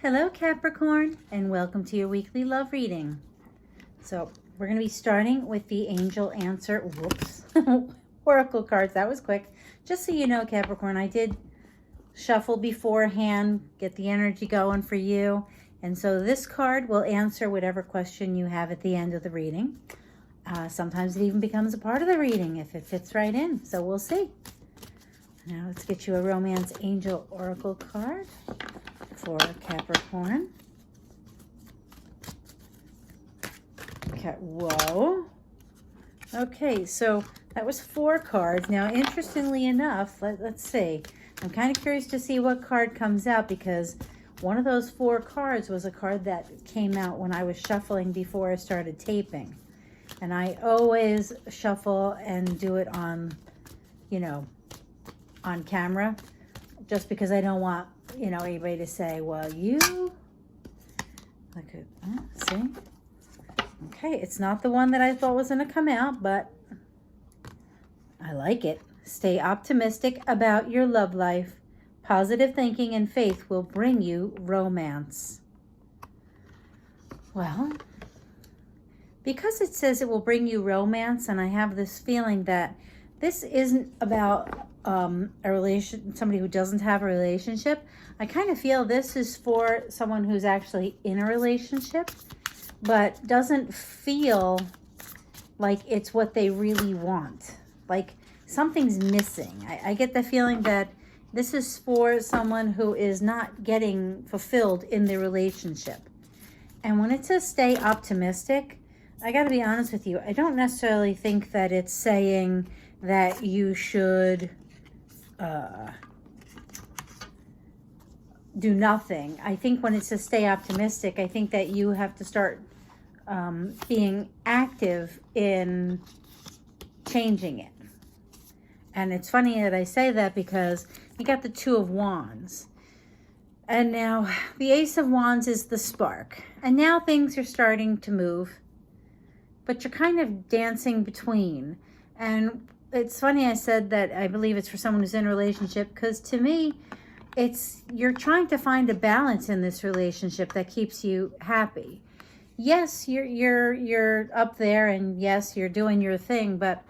Hello Capricorn, and welcome to your weekly love reading. So we're going to be starting with the angel answer, whoops, oracle cards. That was quick. Just so you know, Capricorn, I did shuffle beforehand, get the energy going for you. And so this card will answer whatever question you have at the end of the reading. Sometimes it even becomes a part of the reading if it fits right in. So we'll see. Now let's get you a romance angel oracle card for Capricorn. Okay, whoa. Okay, so that was 4 cards. Now, interestingly enough, let's see. I'm kind of curious to see what card comes out because one of those 4 cards was a card that came out when I was shuffling before I started taping. And I always shuffle and do it on, on camera just because I don't want anybody to say, well, you, I could, see? Okay, it's not the one that I thought was going to come out, but I like it. Stay optimistic about your love life. Positive thinking and faith will bring you romance. Well, because it says it will bring you romance, and I have this feeling that this isn't about somebody who doesn't have a relationship. I kind of feel this is for someone who's actually in a relationship, but doesn't feel like it's what they really want. Like something's missing. I get the feeling that this is for someone who is not getting fulfilled in the relationship. And when it says stay optimistic, I got to be honest with you. I don't necessarily think that it's saying that you should do nothing. I think when it says stay optimistic, I think that you have to start being active in changing it. And it's funny that I say that because you got the 2 of Wands. And now the Ace of Wands is the spark. And now things are starting to move. But you're kind of dancing between. And it's funny I said that I believe it's for someone who's in a relationship, because to me, you're trying to find a balance in this relationship that keeps you happy. Yes, you're up there, and yes, you're doing your thing, but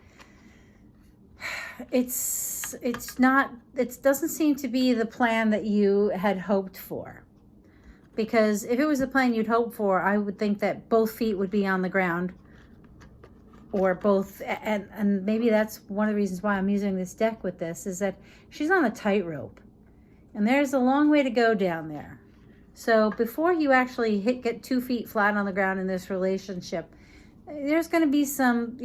it doesn't seem to be the plan that you had hoped for. Because if it was the plan you'd hoped for, I would think that both feet would be on the ground. Or both, and maybe that's one of the reasons why I'm using this deck with this, is that she's on a tightrope. And there's a long way to go down there. So before you actually get 2 feet flat on the ground in this relationship, there's going to be some,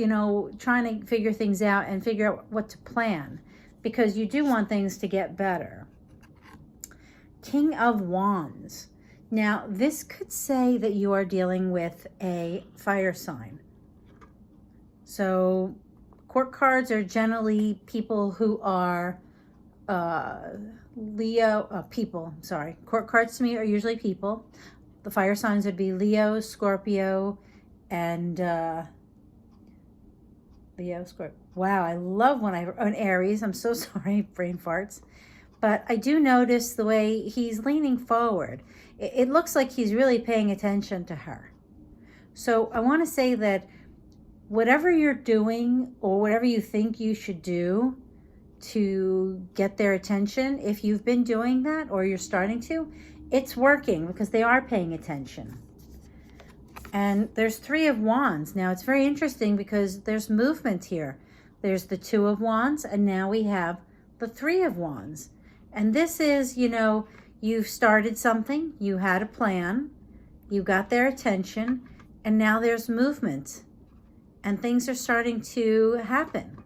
trying to figure things out and figure out what to plan. Because you do want things to get better. King of Wands. Now, this could say that you are dealing with a fire sign. So court cards are generally people who are Court cards to me are usually people. The fire signs would be Leo, Scorpio, and Leo, Scorpio. Wow, I love when an Aries. I'm so sorry, brain farts. But I do notice the way he's leaning forward. It looks like he's really paying attention to her. So I want to say that whatever you're doing or whatever you think you should do to get their attention, if you've been doing that or you're starting to, it's working because they are paying attention. And there's 3 of Wands. Now, it's very interesting because there's movement here. There's the 2 of Wands, and now we have the 3 of Wands. And this is, you've started something, you had a plan, you got their attention, and now there's movement. And things are starting to happen.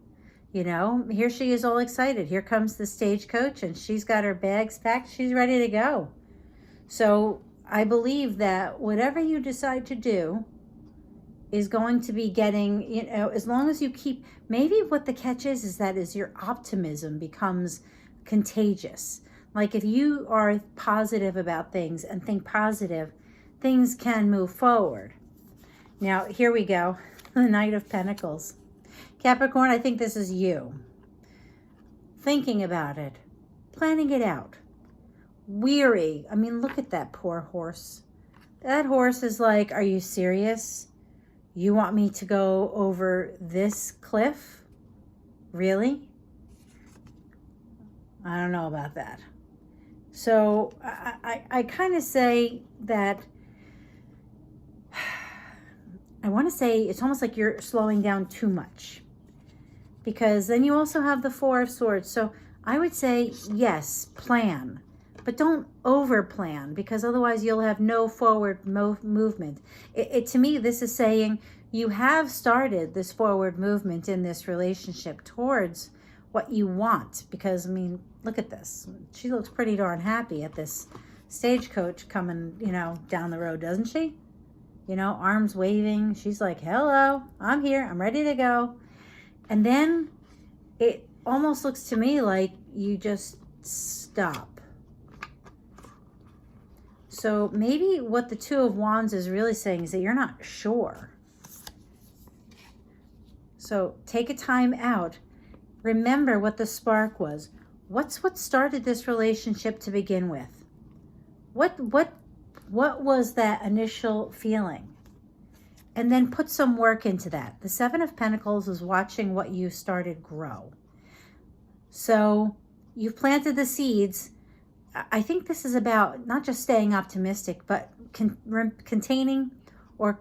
Here she is all excited. Here comes the stagecoach, and she's got her bags packed. She's ready to go. So I believe that whatever you decide to do is going to be getting, as long as you keep, maybe what the catch is that your optimism becomes contagious. Like if you are positive about things and think positive, things can move forward. Now, here we go. The Knight of Pentacles. Capricorn, I think this is you. Thinking about it. Planning it out. weary. I mean, look at that poor horse. That horse is like, are you serious? You want me to go over this cliff? Really? I don't know about that. So I kind of say that, I want to say it's almost like you're slowing down too much, because then you also have the Four of Swords. So I would say, yes, plan, but don't over plan, because otherwise you'll have no forward movement. To me, this is saying you have started this forward movement in this relationship towards what you want, because I mean, look at this. She looks pretty darn happy at this stagecoach coming, you know, down the road, doesn't she? You know, arms waving. She's like, hello, I'm here. I'm ready to go. And then it almost looks to me like you just stop. So maybe what the Two of Wands is really saying is that you're not sure. So take a time out. Remember what the spark was. What's what started this relationship to begin with? What was that initial feeling? And then put some work into that. The Seven of Pentacles is watching what you started grow. So you've planted the seeds. I think this is about not just staying optimistic, but containing or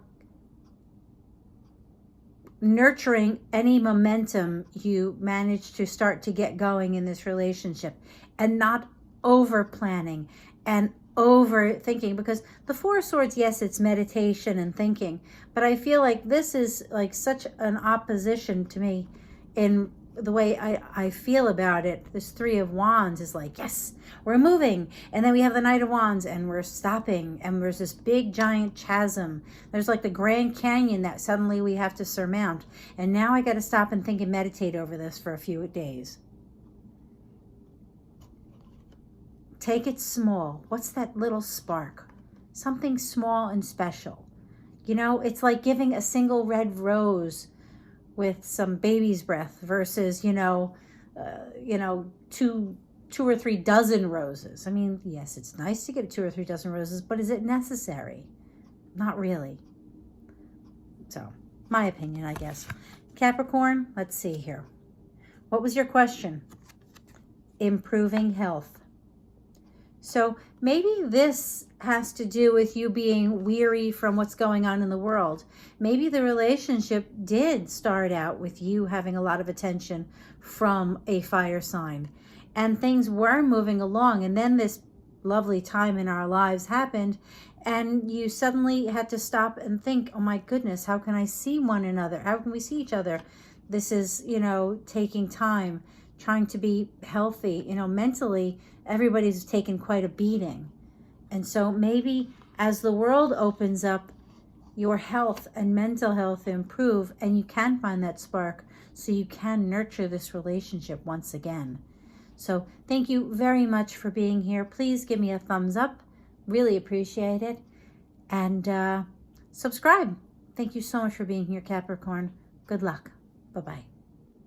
nurturing any momentum you manage to start to get going in this relationship, and not over planning and overthinking, because the Four of Swords, yes, it's meditation and thinking, but I feel like this is like such an opposition to me in the way I feel about it. This Three of Wands is like, yes, we're moving. And then we have the Knight of Wands and we're stopping. And there's this big giant chasm. There's like the Grand Canyon that suddenly we have to surmount. And now I got to stop and think and meditate over this for a few days. Take it small. What's that little spark? Something small and special. You know, it's like giving a single red rose with some baby's breath versus, two or three dozen roses. I mean, yes, it's nice to get 2 or 3 dozen roses, but is it necessary? Not really. So, my opinion, I guess. Capricorn, let's see here. What was your question? Improving health. So maybe this has to do with you being weary from what's going on in the world. Maybe the relationship did start out with you having a lot of attention from a fire sign, and things were moving along, and then this lovely time in our lives happened, and you suddenly had to stop and think, oh my goodness, how can I see one another? How can we see each other? This is, taking time, trying to be healthy. Mentally, everybody's taken quite a beating. And so maybe as the world opens up, your health and mental health improve, and you can find that spark so you can nurture this relationship once again. So thank you very much for being here. Please give me a thumbs up. Really appreciate it. And subscribe. Thank you so much for being here, Capricorn. Good luck. Bye-bye.